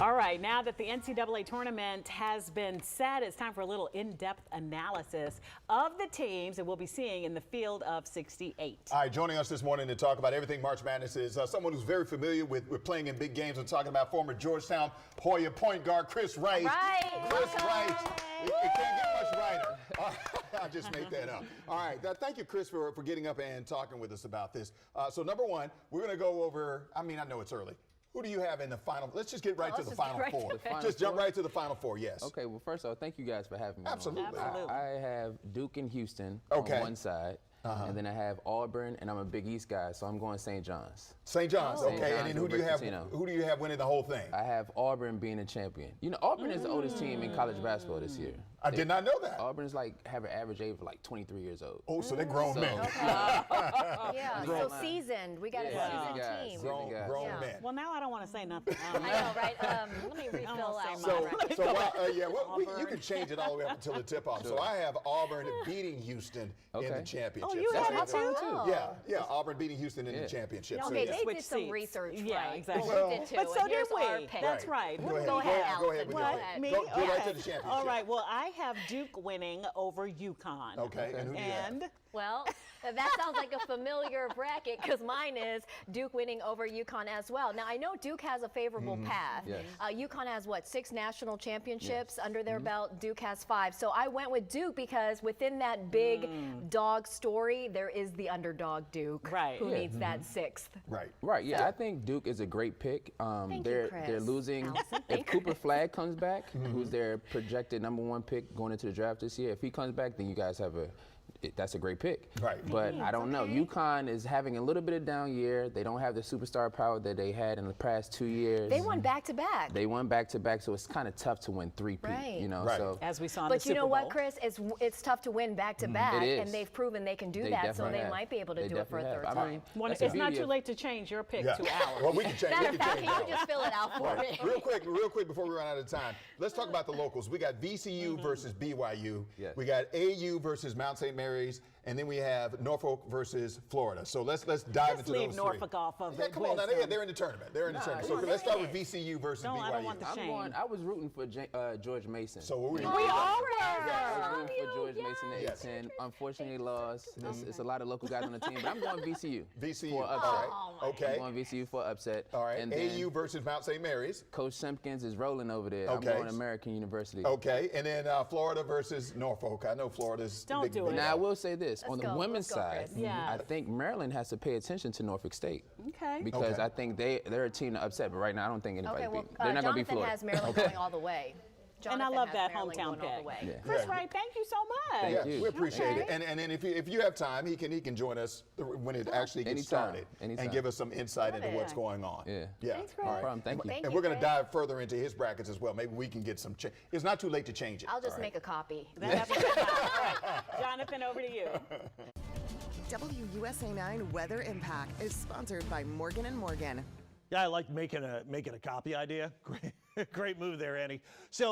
All right, now that the NCAA tournament has been set, it's time for a little in-depth analysis of the teams that we'll be seeing in the field of 68. All right, joining us this morning to talk about everything March Madness is someone who's very familiar with playing in big games. We're talking about former Georgetown Hoya point guard Chris Wright. Chris Wright. It can't get much brighter. I just made that up. All right, thank you, Chris, for getting up and talking with us about this. So number one, we're going to go over, I know it's early. Who do you have in the final? Let's just get right to the final four. Just jump right to the final four, yes. Okay, well, first of all, thank you guys for having me. Absolutely. I have Duke and Houston on one side. And then I have Auburn, and I'm a Big East guy, so I'm going St. John's. St. John's, okay. And then who do you have winning the whole thing? I have Auburn being a champion. You know, Auburn is the oldest team in college basketball this year. I did not know that. Auburn is have an average age of like 23 years old. Oh, so they're grown men. Yeah, so seasoned. We got a seasoned team. Grown men. Well, now I don't want to say nothing. I know, right? Let me refill out. You can change it all the way up until the tip-off. So I have Auburn beating Houston in the championship. Oh, you have it too? Yeah, Auburn beating Houston in the championship. Okay, they did some research, right? Yeah, exactly. Well, we did too. But so did we. That's right. Go ahead, Allison. Go ahead. Go right to the championship. All right, well, I have Duke winning over UConn. Okay, and who do you have? Well, that sounds like a familiar bracket because mine is Duke winning over UConn as well. Now, I know Duke has a favorable path. Yes. UConn has, 6 national championships under their belt. Duke has 5. So I went with Duke because within that big dog story, there is the underdog Duke who needs that 6th. Right, yeah. I think Duke is a great pick. They're losing. Allison, if Cooper Flagg comes back, who's their projected #1 pick going into the draft this year, if he comes back, then you guys have that's a great pick. Right. But I don't know. UConn is having a little bit of down year. They don't have the superstar power that they had in the past 2 years. They won back-to-back. They won back-to-back, so it's kind of tough to win three-peat, you know. So as we saw in the Super Bowl. But you know what, Chris? It's tough to win back-to-back, It is. and they've proven they can do that, so they might be able to do it for a third time. It's not too late to change your pick to ours. Well, we can change. Matter of fact, can you just fill it out for me? Real quick before we run out of time, let's talk about the locals. We got VCU versus BYU. Yes. We got AU versus Mount St. Mary's, and then we have Norfolk versus Florida. So let's dive into those leave Norfolk off of it. Come on, now they're in the tournament. So let's start with VCU versus BYU. I don't want the shame. I was rooting for George Mason. So we all were. I was rooting for George Mason at 10. Unfortunately, lost. It's a lot of local guys on the team, but I'm going VCU. VCU. For upset. Okay. I'm going VCU for upset. All right. And AU versus Mount St. Mary's. Coach Simpkins is rolling over there. Okay. I'm going American University. Okay. And then Florida versus Norfolk. I know Florida's Don't do it. Now, I will say this. On the women's side, Chris. I think Maryland has to pay attention to Norfolk State. Okay. Because I think they're a team to upset, but right now I don't think anybody they're not going to be Florida. Has Maryland going all the way. And I love that hometown pick. Chris Wright, thank you so much. Thank you. We appreciate it. And then if you have time, he can join us when it actually gets started and give us some insight into what's going on. Yeah. Thanks, Chris. No problem. Thank you. And we're going to dive further into his brackets as well. Maybe we can get some change. It's not too late to change it. I'll just make a copy. Jonathan, over to you. WUSA 9 Weather Impact is sponsored by Morgan & Morgan. Yeah, I like making a copy idea. Great move there, Annie. So